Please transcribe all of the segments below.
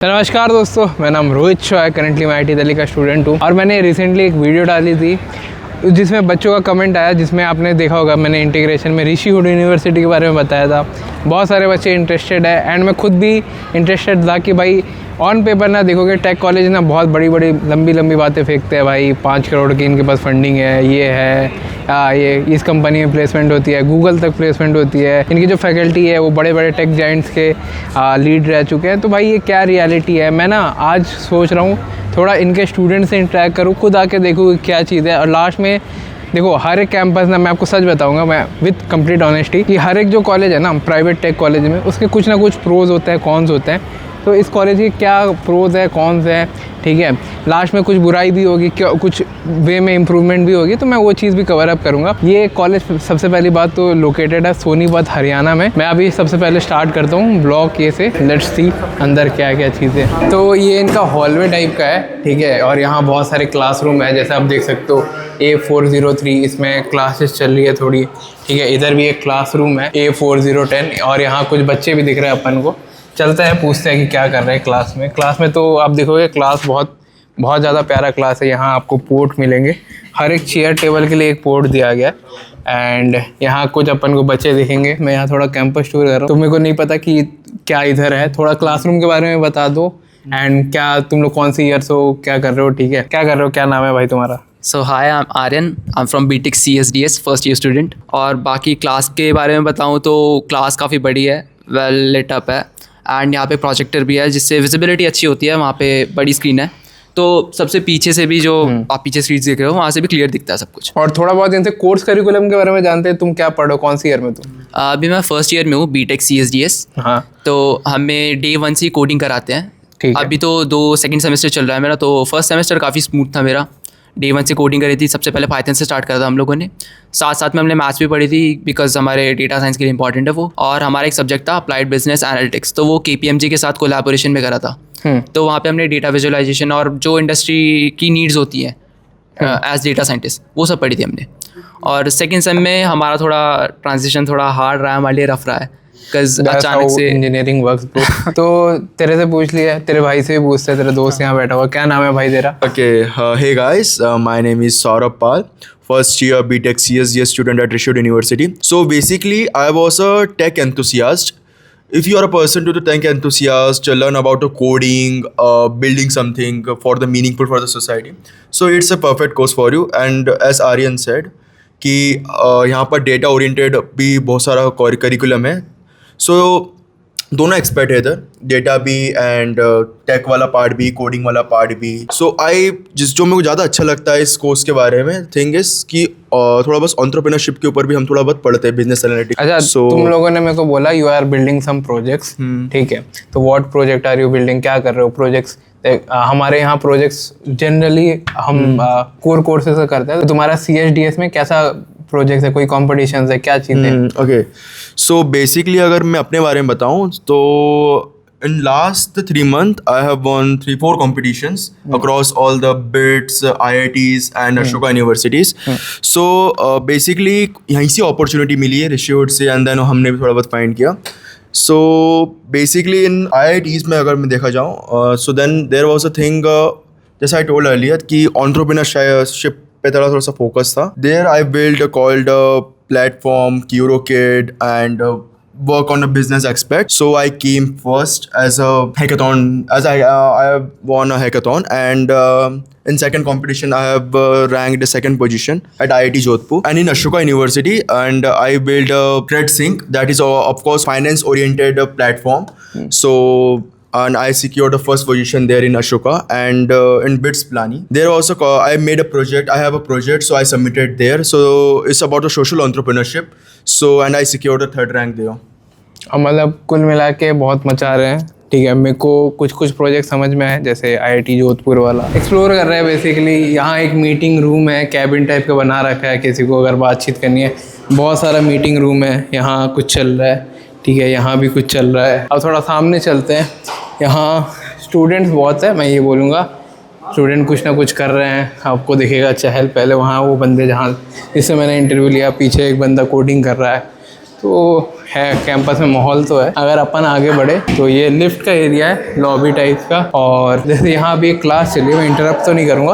नमस्कार दोस्तों, मेरा नाम रोहित शॉ है। करंटली मैं IIT दिल्ली का स्टूडेंट हूँ और मैंने रिसेंटली एक वीडियो डाली थी जिसमें बच्चों का कमेंट आया, जिसमें आपने देखा होगा मैंने इंटीग्रेशन में ऋषि हुड यूनिवर्सिटी के बारे में बताया था। बहुत सारे बच्चे इंटरेस्टेड है एंड मैं खुद भी इंटरेस्टेड था कि भाई ऑन पेपर ना देखोगे टेक कॉलेज ना बहुत बड़ी बड़ी लंबी बातें फेंकते हैं। भाई 5 करोड़ की इनके पास फंडिंग है, ये है ये इस कंपनी में प्लेसमेंट होती है, गूगल तक प्लेसमेंट होती है, इनकी जो फैकल्टी है वो बड़े बड़े टेक जाइंट्स के लीड रह चुके हैं। तो भाई ये क्या रियलिटी है? मैं ना आज सोच रहा हूँ थोड़ा इनके स्टूडेंट से इंटरेक्ट करूँ, खुद आके देखूँ क्या चीज़ है। और लास्ट में देखो हर एक कैंपस ना, मैं आपको सच बताऊंगा मैं विथ कंप्लीट ऑनेस्टी, कि हर एक जो कॉलेज है ना प्राइवेट टेक कॉलेज में, उसके कुछ ना कुछ प्रोज होते हैं, कॉन्स होते हैं। तो इस कॉलेज के क्या प्रोज है, कॉन्स है, ठीक है। लास्ट में कुछ बुराई भी होगी, क्या कुछ वे में इम्प्रूवमेंट भी होगी, तो मैं वो चीज़ भी कवर अप करूँगा। ये कॉलेज सबसे पहली बात तो लोकेटेड है सोनीपत हरियाणा में। मैं अभी सबसे पहले स्टार्ट करता हूँ ब्लॉक ए से। लेट्स सी अंदर क्या क्या चीज़ें। तो ये इनका हॉलवे टाइप का है, ठीक है। और यहाँ बहुत सारे क्लासरूम है, जैसे आप देख सकते हो A403, इसमें क्लासेस चल रही है थोड़ी, ठीक है। इधर भी एक क्लासरूम है A4010 और यहाँ कुछ बच्चे भी दिख रहे हैं अपन को। चलते हैं, पूछते हैं कि क्या कर रहे हैं क्लास में। क्लास में तो आप देखोगे क्लास बहुत ज़्यादा प्यारा क्लास है। यहाँ आपको पोर्ट मिलेंगे, हर एक चेयर टेबल के लिए एक पोर्ट दिया गया है। एंड यहाँ कुछ अपन को बच्चे दिखेंगे। मैं यहाँ थोड़ा कैंपस टूर कर रहा हूँ, तो मेरे को नहीं पता कि क्या इधर है। थोड़ा क्लासरूम के बारे में बता दो एंड क्या तुम लोग कौन सी ईयर्स हो, क्या कर रहे हो, ठीक है, क्या कर रहे हो, क्या नाम है भाई तुम्हारा? So hi, I am Aryan, I am from BTech CSDS first year student. और बाकी क्लास के बारे में बताऊं तो क्लास काफ़ी बड़ी है, वेल लिट अप है एंड यहाँ पे प्रोजेक्टर भी है जिससे विजिबिलिटी अच्छी होती है। वहाँ पे बड़ी स्क्रीन है, तो सबसे पीछे से भी जो आप पीछे स्क्रीन देख रहे हो वहाँ से भी क्लियर दिखता है सब कुछ। और थोड़ा बहुत इनसे कोर्स करिकुलम के बारे में जानते हैं। तुम क्या पढ़ो, कौन सी ईयर में तुम? अभी मैं फर्स्ट ईयर में हूँ BTech CSDS। हाँ, तो हमें Day 1 से कोडिंग कराते हैं। ठीक है। अभी तो सेकंड सेमेस्टर चल रहा है मेरा, तो फर्स्ट सेमेस्टर काफ़ी स्मूथ था मेरा। Day 1 से कोडिंग करी थी, सबसे पहले पाइथन से स्टार्ट करा था हम लोगों ने। साथ में हमने मैथ्स भी पढ़ी थी बिकॉज हमारे डेटा साइंस के लिए इंपॉर्टेंट है वो। और हमारा एक सब्जेक्ट था अप्लाइड बिजनेस एनालिटिक्स, तो वो KPMG के साथ कोलैबोरेशन में करा था। तो वहाँ पे हमने डेटा विजुअलाइजेशन और जो इंडस्ट्री की नीड्स होती हैं एज डेटा साइंटिस्ट, वो सब पढ़ी थी हमने। और सेकेंड सेम में हमारा थोड़ा ट्रांजिशन थोड़ा हार्ड रहा है, हमारे लिए रफ रहा है बिकॉज अचानक से इंजीनियरिंग वर्क्स ब्रो। तो तेरे से पूछ लिया, तेरे भाई से भी पूछते हैं, तेरे दोस्त यहाँ बैठा हुआ, क्या नाम है भाई तेरा? Okay, hey guys, my name is Saurabh Pal, first year BTech CSDS student at Rishi hood University. So basically, I was a tech enthusiast. If you are a person to the tech enthusiast, learn about the coding, building something for the meaningful for the society. So it's a perfect course for you. And as Aryan said, कि यहाँ पर data oriented भी बहुत सारा curriculum है। सो दोनों expert है इधर, डेटा भी एंड टेक वाला पार्ट भी, कोडिंग वाला पार्ट भी। सो जो मेरे को ज़्यादा अच्छा लगता है इस कोर्स के बारे में, थिंग इज कि थोड़ा बस एंटरप्रेन्योरशिप के ऊपर भी हम थोड़ा बहुत पढ़ते हैं, बिजनेस एनालिटिक्स। अच्छा, तुम लोगों ने मेरे को बोला you are building some projects, ठीक है। तो what project are you building, क्या कर रहे हो प्रोजेक्ट्स? हमारे यहाँ प्रोजेक्ट्स जनरली हम कोर कोर्सेज से करते हैं। तो तुम्हारा CSDS में कैसा प्रोजेक्ट है, कोई कॉम्पिटिशन है, क्या चीज़ है? ओके, सो बेसिकली अगर मैं अपने बारे में बताऊं तो in last 3 months I have won 3-4 competitions across all the BITS, IITs and Ashoka universities. So basically यहीं से अपॉर्चुनिटी मिली है ऋषि हुड से, एंड देन हमने भी थोड़ा बहुत फाइंड किया। सो बेसिकली इन IITs में अगर मैं देखा जाऊँ, so then there was a thing, जैसा आई टोल्ड अर्लियर कि एंटरप्रेन्योरशिप पे थोड़ा सा फोकस था। There I build called platform क्यूरोकिड and work on a business aspect. So I came first as a hackathon, as I won a hackathon, and in second competition I have ranked second position at IIT Jodhpur and in Ashoka University, and I built a CredSync, that is of course finance oriented platform. So and I secured the first position there in Ashoka, and in BITS Plani. There also I made a project. I have a project, so I submitted there. So it's about the social entrepreneurship. So and I secured the 3rd rank there. मतलब कुल मिला के बहुत मचा रहे हैं, ठीक है। मेरे को कुछ प्रोजेक्ट समझ में आए, जैसे IIT जोधपुर वाला एक्सप्लोर कर रहे हैं। बेसिकली यहाँ एक मीटिंग रूम है, कैबिन टाइप का बना रखा है, किसी को अगर बातचीत करनी है। बहुत सारा मीटिंग रूम है, यहाँ कुछ चल रहा है, ठीक है, यहाँ भी कुछ चल रहा है। अब थोड़ा सामने चलते हैं, यहाँ स्टूडेंट्स बहुत है, मैं ये बोलूँगा स्टूडेंट कुछ ना कुछ कर रहे हैं, आपको दिखेगा चहल पहले। वहाँ वो बंदे जहाँ जिससे मैंने इंटरव्यू लिया, पीछे एक बंदा कोडिंग कर रहा है। तो है कैंपस में माहौल तो है। अगर अपन आगे बढ़े तो ये लिफ्ट का एरिया है, लॉबी टाइप का। और जैसे यहाँ अभी एक क्लास चली है, मैं इंटरप्ट तो नहीं करूँगा,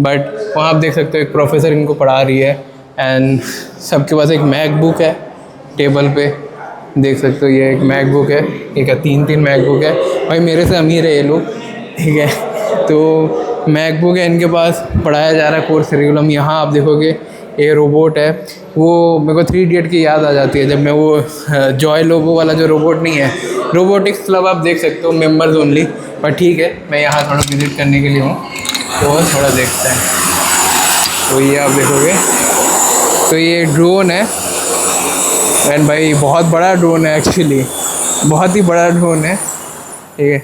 बट वहाँ आप देख सकते हो एक प्रोफेसर इनको पढ़ा रही है एंड सबके पास एक मैकबुक है टेबल पे, देख सकते हो। ये एक मैकबुक है, एक है, तीन मैकबुक है। भाई मेरे से अमीर है ये लोग, ठीक है। तो मैकबुक है इनके पास, पढ़ाया जा रहा है कोर्स करिकुलम। यहाँ आप देखोगे ये रोबोट है, वो मेरे को 3 इडियट की याद आ जाती है जब मैं वो जॉय लोबो वाला जो रोबोट नहीं है, रोबोटिक्स क्लब आप देख सकते हो, मेंबर्स ओनली। पर ठीक है, मैं यहाँ थोड़ा विजिट करने के लिए हूँ तो थोड़ा देखते हैं। तो ये आप देखोगे तो ये ड्रोन है एंड भाई बहुत बड़ा ड्रोन है एक्चुअली, बहुत ही बड़ा ड्रोन है, ठीक है।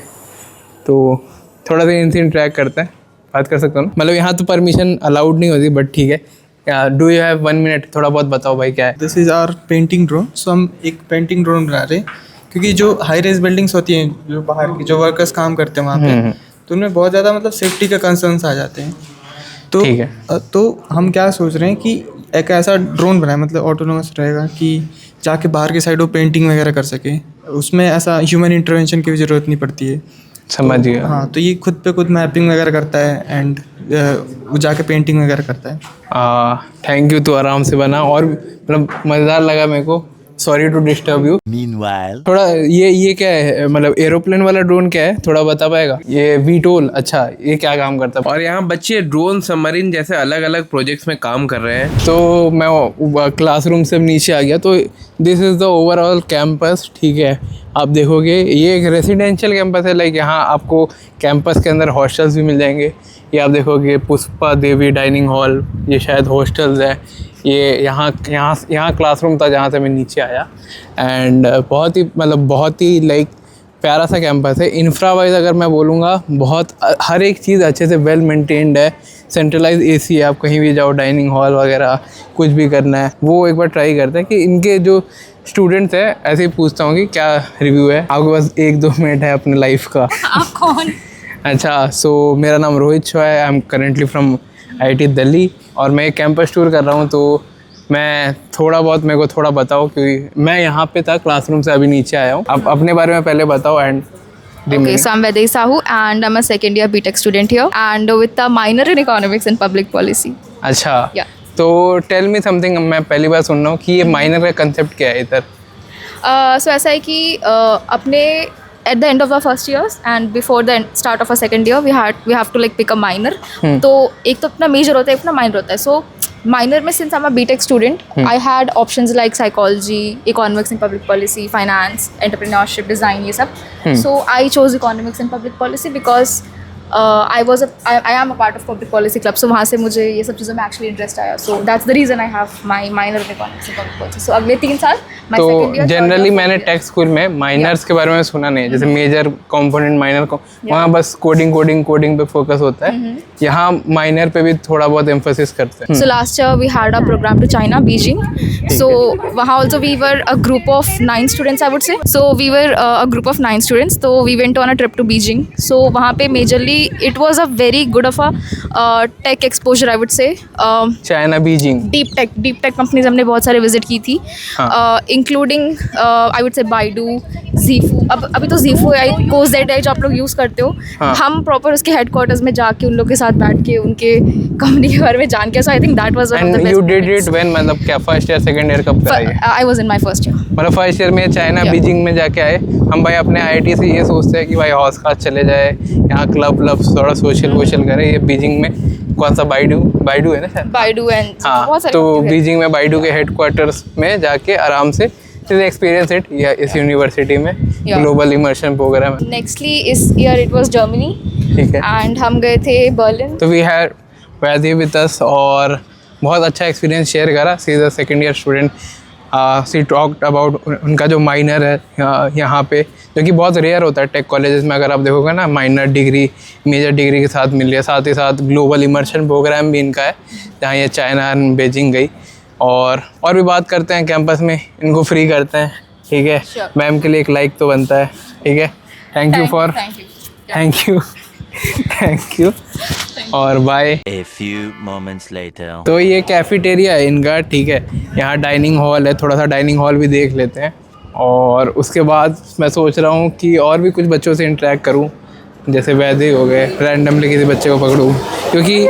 तो थोड़ा सा इनसे इंटरेक्ट करते हैं, बात कर सकता हूँ ना। मतलब यहाँ तो परमिशन अलाउड नहीं होती, बट ठीक है। डू यू हैव 1 मिनट, थोड़ा बहुत बताओ भाई क्या है। This is our painting drone. So हम एक पेंटिंग ड्रोन बना रहे हैं, क्योंकि जो हाई रेज बिल्डिंग्स होती हैं, जो बाहर की जो वर्कर्स काम करते हैं वहाँ पे, तो उनमें बहुत ज़्यादा मतलब सेफ्टी के कंसर्न्स आ जाते हैं। तो ठीक है। तो हम क्या सोच रहे हैं कि एक ऐसा ड्रोन बनाए, मतलब ऑटोनोमस रहेगा, कि जाके बाहर की साइड वो पेंटिंग वगैरह कर सके। उसमें ऐसा ह्यूमन इंटरवेंशन की भी ज़रूरत नहीं पड़ती है। समझ गया। हाँ, तो ये खुद पे खुद मैपिंग वगैरह करता है एंड वो जाके पेंटिंग वगैरह करता है। थैंक यू, तो आराम से बना और मतलब मज़ेदार लगा मेरे को। Sorry to disturb you. Meanwhile, थोड़ा ये क्या है, मतलब एरोप्लेन वाला ड्रोन क्या है, थोड़ा बता पाएगा। ये वीटोल, अच्छा ये क्या काम करता है। और यहाँ बच्चे ड्रोन, सबमरीन जैसे अलग अलग प्रोजेक्ट्स में काम कर रहे हैं। तो मैं क्लासरूम से नीचे आ गया, तो this is the overall campus, ठीक है। आप देखोगे ये एक रेसिडेंशियल कैंपस है, लाइक यहाँ आपको कैंपस के अंदर हॉस्टल्स भी मिल जाएंगे। ये आप देखोगे पुष्पा देवी डाइनिंग हॉल, ये शायद हॉस्टल्स है। ये यहाँ क्लासरूम था जहाँ से मैं नीचे आया एंड बहुत ही लाइक प्यारा सा कैंपस है। इंफ्रा वाइज अगर मैं बोलूँगा, बहुत हर एक चीज़ अच्छे से वेल मेंटेन्ड है। सेंट्रलाइज एसी है, आप कहीं भी जाओ, डाइनिंग हॉल वगैरह कुछ भी करना है वो एक बार ट्राई करते हैं। कि इनके जो स्टूडेंट्स हैं, ऐसे ही पूछता हूँ कि क्या रिव्यू है। आपके पास 1-2 मिनट है अपने लाइफ का। आप कौन? अच्छा, सो मेरा नाम रोहित शॉ है, I am currently from IIT Delhi और मैं एक कैंपस टूर कर रहा हूँ। तो मैं मेरे को थोड़ा बताओ, क्योंकि मैं यहाँ पे था क्लासरूम से अभी नीचे आया हूँ। आप अपने बारे में पहले बताओ and Okay, so I'm Vaidehi Sahu and I'm a second year BTech student here and with a minor in economics and public policy. अच्छा, Yeah. तो टेल मी समथिंग, मैं पहली बार सुन रहा हूँ कि ये माइनर का कंसेप्ट क्या है इधर। So ऐसा है कि अपने at the end of the first years and before the start of a second year we have to like pick a minor. तो एक तो अपना मेजर होता है, अपना माइनर होता है। So minor में since I'm a BTech student, I had options like psychology, economics and public policy, finance, entrepreneurship, design, ये सब. So I chose economics and public policy because I am a part of public policy club. So वहाँ से मुझे ये सब चीज़ों में actually interest आया. So that's the reason I have my minor in economics and public policy. So अगले 3 साल my second तो year, जनरली मैंने टेक स्कूल में माइनर्स के बारे में सुना नहीं है, जैसे मेजर कंपोनेंट माइनर को वहाँ बस कोडिंग पे फोकस होता है। यहाँ माइनर पे भी थोड़ा बहुत एम्फोसिस करते हैं। So last year we had a program to China, Beijing. So वहाँ also we were a group of 9 students, I would say. So we were a group of 9 students. So we went on a trip to Beijing. So वहाँ पे majorly it was a very good of a tech exposure, I would say. China, Beijing, deep tech companies हमने बहुत सारे visit की थी, including I would say Baidu, Zifu. अब अभी तो Zifu है, Coz that है जो आप लोग यूज़ करते हो। हम proper उसके headquarters में जाके उन लोग के साथ बैठ के उनके कंपनी के बारे में जान के, so I think that was one of the and best you did moments. It when, मतलब क्या फर्स्ट ईयर सेकंड ईयर कब पे आए? I was in my first year. मतलब फर्स्ट ईयर में चाइना Yeah. बीजिंग में जाके आए। हम भाई अपने IIT से ये सोचते हैं कि भाई हौस खास चले जाए, यहाँ क्लब थोड़ा सोशल करें। ये बीजिंग में कौन सा बाइडू है ना शायद? Baidu and हाँ, बहुत सारे तो companies हैं। बीजिंग में बाइडू के हेडक्वार्टर्स में जाके आराम से एक्सपीरियंस इट या इस यूनिवर्सिटी में Yeah. ग्लोबल इमर्शन प्रोग्राम है, Nextly इस year it was Germany ठीक है। and हम गए थे बर्लिन. तो we had Vaidehi with us और बहुत अच्छा एक्सपीरियंस शेयर करा। She is a second year student. She talked about उनका जो माइनर है यहाँ पे, जो कि बहुत रेयर होता है टेक कॉलेजेस में। अगर आप देखोगे ना, माइनर डिग्री मेजर डिग्री के साथ मिल रही है, साथ ही साथ ग्लोबल इमर्शन प्रोग्राम भी इनका है, जहाँ ये चाइना एंड बीजिंग गई। और भी बात करते हैं कैंपस में, इनको फ्री करते हैं, ठीक है। Sure. मैम के लिए एक लाइक तो बनता है, ठीक है। थैंक यू और bye. a few moments later. तो ये कैफेटेरिया है इनका, ठीक है। यहाँ डाइनिंग हॉल है, थोड़ा सा डाइनिंग हॉल भी देख लेते हैं। और उसके बाद मैं सोच रहा हूँ कि और भी कुछ बच्चों से इंटरेक्ट करूँ, जैसे वैदे हो गए, रैंडमली किसी बच्चे को पकड़ूँ, क्योंकि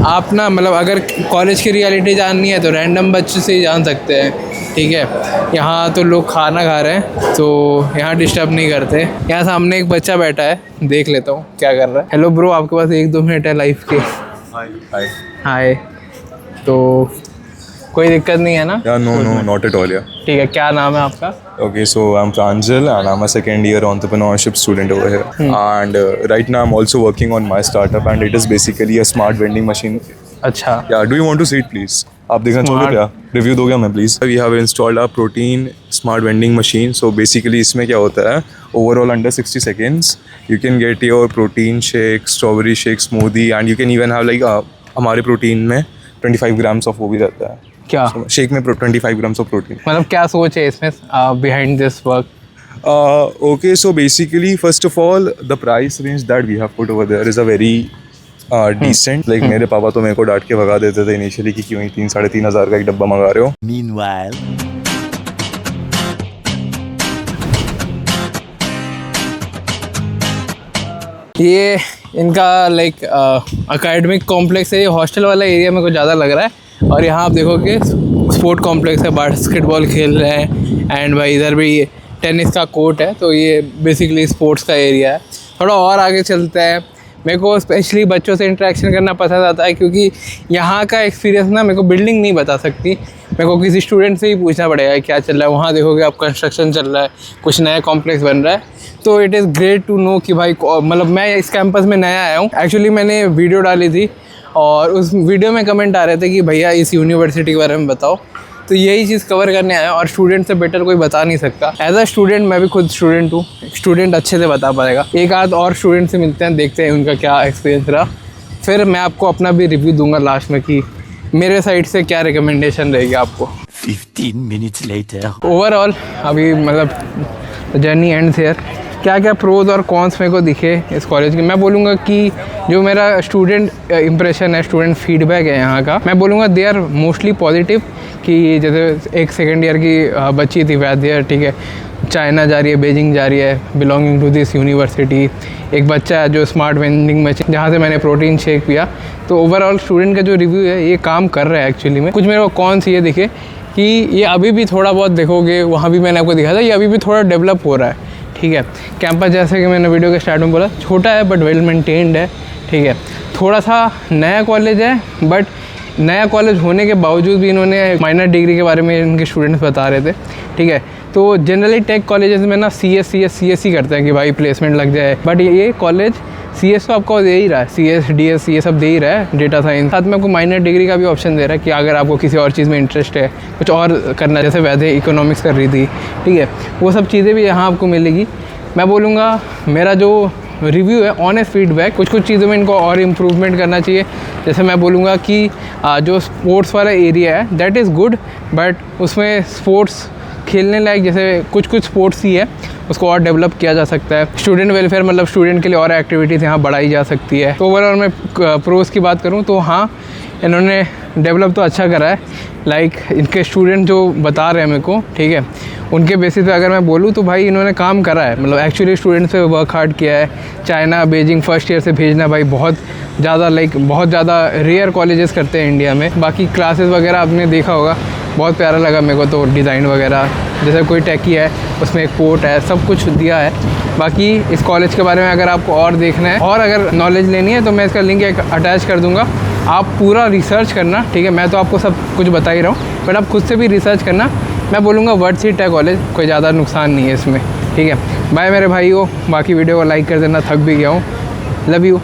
आप ना मतलब अगर कॉलेज की रियलिटी जाननी है तो रैंडम बच्चे से ही जान सकते हैं। ठीक है, यहाँ तो लोग खाना खा रहे हैं तो यहाँ डिस्टर्ब नहीं करते। यहाँ सामने एक बच्चा बैठा है, देख लेता हूँ क्या कर रहा है। हेलो ब्रो, आपके पास 1-2 मिनट है लाइफ के? हाय हाय, तो कोई दिक्कत नहीं है ना? Yeah, no, not at all, yeah. ठीक है, क्या नाम है आपका? Okay, so I'm Pranjal and I'm a second year entrepreneurship student over here. And right now I'm also working on my startup and it is basically a smart vending machine. अच्छा, Yeah, do you want to see it please? आप देखना चाहोगे क्या? Review दोगे हमें please? We have installed a protein smart vending machine. So basically इसमें क्या होता है? Overall under 60 seconds, you can get your protein shake, strawberry shake, smoothie and you can even have like हमारे प्रोटीन में 25 grams of वो भी रहता है। क्या शेक में 25 grams of protein. मतलब क्या सोच है इसमें behind this work? Okay, so basically, first of all, the price range that we have put over there is a very decent. Like मेरे पापा तो मेरे को डांट के भगा देते थे इनिशियली कि क्यों ही 3-3.5 हज़ार का एक डब्बा मंगा रहे हो। Meanwhile, ये इनका लाइक अकेडमिक कॉम्प्लेक्स है, ये हॉस्टल वाला एरिया मेरे को ज़्यादा लग रहा है। और यहाँ आप देखोगे स्पोर्ट कॉम्प्लेक्स है, बास्केटबॉल खेल रहे हैं एंड भाई इधर भी टेनिस का कोर्ट है, तो ये बेसिकली स्पोर्ट्स का एरिया है। थोड़ा और आगे चलते हैं। मेरे को स्पेशली बच्चों से इंटरेक्शन करना पसंद आता है क्योंकि यहाँ का एक्सपीरियंस ना मेरे को बिल्डिंग नहीं बता सकती, मेरे को किसी स्टूडेंट से ही पूछना पड़ेगा क्या चल रहा है। वहाँ देखोगे आप कंस्ट्रक्शन चल रहा है, कुछ नया कॉम्प्लेक्स बन रहा है, तो it is great to know कि भाई मतलब मैं इस कैंपस में नया आया हूँ। एक्चुअली मैंने वीडियो डाली थी और उस वीडियो में कमेंट आ रहे थे कि भैया इस यूनिवर्सिटी के बारे में बताओ, तो यही चीज़ कवर करने आया और स्टूडेंट से बेटर कोई बता नहीं सकता। एज अ स्टूडेंट मैं भी खुद स्टूडेंट हूँ, स्टूडेंट अच्छे से बता पाएगा। एक आध और स्टूडेंट से मिलते हैं, देखते हैं उनका क्या एक्सपीरियंस रहा, फिर मैं आपको अपना भी रिव्यू दूंगा लास्ट में कि मेरे साइड से क्या रिकमेंडेशन रहेगी आपको। 15 minutes later. ओवरऑल अभी मतलब जर्नी एंड्स हियर। क्या क्या प्रोज और कॉन्स मेरे को दिखे इस कॉलेज के, मैं बोलूँगा कि जो मेरा स्टूडेंट इंप्रेशन है, स्टूडेंट फीडबैक है यहाँ का, मैं बोलूँगा दे आर मोस्टली पॉजिटिव। कि जैसे एक सेकेंड ईयर की बच्ची थी वैद्य, ठीक है, चाइना जा रही है, बीजिंग जा रही है, बिलोंगिंग टू दिस यूनिवर्सिटी। एक बच्चा है जो स्मार्ट वेंडिंग मशीन, जहाँ से मैंने प्रोटीन शेक पिया। तो ओवरऑल स्टूडेंट का जो रिव्यू है ये काम कर रहा है एक्चुअली में। कुछ मेरे को कॉन्स ये दिखे कि ये अभी भी थोड़ा बहुत देखोगे, वहाँ भी मैंने आपको दिखाया था, ये अभी भी थोड़ा डेवलप हो रहा है। ठीक है, कैंपस जैसे कि मैंने वीडियो के स्टार्ट में बोला छोटा है बट वेल मेंटेन्ड है। ठीक है, थोड़ा सा नया कॉलेज है, बट नया कॉलेज होने के बावजूद भी इन्होंने माइनर डिग्री के बारे में इनके स्टूडेंट्स बता रहे थे। ठीक है, तो जनरली टेक कॉलेजेस में ना CS ही करते हैं कि भाई प्लेसमेंट लग जाए, बट ये कॉलेज CS तो आपको दे ही रहा है, CS DS ये सब दे ही रहा है, डेटा साइंस। साथ में आपको माइनर डिग्री का भी ऑप्शन दे रहा है कि अगर आपको किसी और चीज़ में इंटरेस्ट है, कुछ और करना, जैसे वैसे इकोनॉमिक्स कर रही थी, ठीक है, वो सब चीज़ें भी यहाँ आपको मिलेगी। मैं बोलूँगा मेरा जो रिव्यू है ऑनेस्ट फीडबैक, कुछ चीज़ों में इनको और इम्प्रूवमेंट करना चाहिए। जैसे मैं बोलूँगा कि जो स्पोर्ट्स वाला एरिया है दैट इज़ गुड, बट उसमें स्पोर्ट्स खेलने लायक जैसे कुछ स्पोर्ट्स ही है, उसको और डेवलप किया जा सकता है। स्टूडेंट वेलफेयर मतलब स्टूडेंट के लिए और एक्टिविटीज़ यहाँ बढ़ाई जा सकती है। तो ओवरऑल मैं प्रोज की बात करूँ तो हाँ, इन्होंने डेवलप तो अच्छा करा है। लाइक इनके स्टूडेंट जो बता रहे हैं मेरे को, ठीक है, उनके बेसिस पे अगर मैं बोलूँ तो भाई इन्होंने काम करा है, मतलब एक्चुअली स्टूडेंट से वर्क हार्ड किया है। चाइना बीजिंग फर्स्ट ईयर से भेजना भाई बहुत ज़्यादा रेयर कॉलेजेस करते हैं इंडिया में। बाकी क्लासेस वगैरह आपने देखा होगा, बहुत प्यारा लगा मेरे को तो डिज़ाइन वगैरह, जैसे कोई टेकी है उसमें एक पोर्ट है, सब कुछ दिया है। बाकी इस कॉलेज के बारे में अगर आपको और देखना है और अगर नॉलेज लेनी है तो मैं इसका लिंक एक अटैच कर दूँगा, आप पूरा रिसर्च करना। ठीक है, मैं तो आपको सब कुछ बता ही रहा हूँ, बट आप खुद से भी रिसर्च करना। मैं बोलूँगा वर्थ इट है कॉलेज, कोई ज़्यादा नुकसान नहीं है इसमें। ठीक है, बाय मेरे भाई हो, बाकी वीडियो को लाइक कर देना, थक भी गया हूँ, लव यू।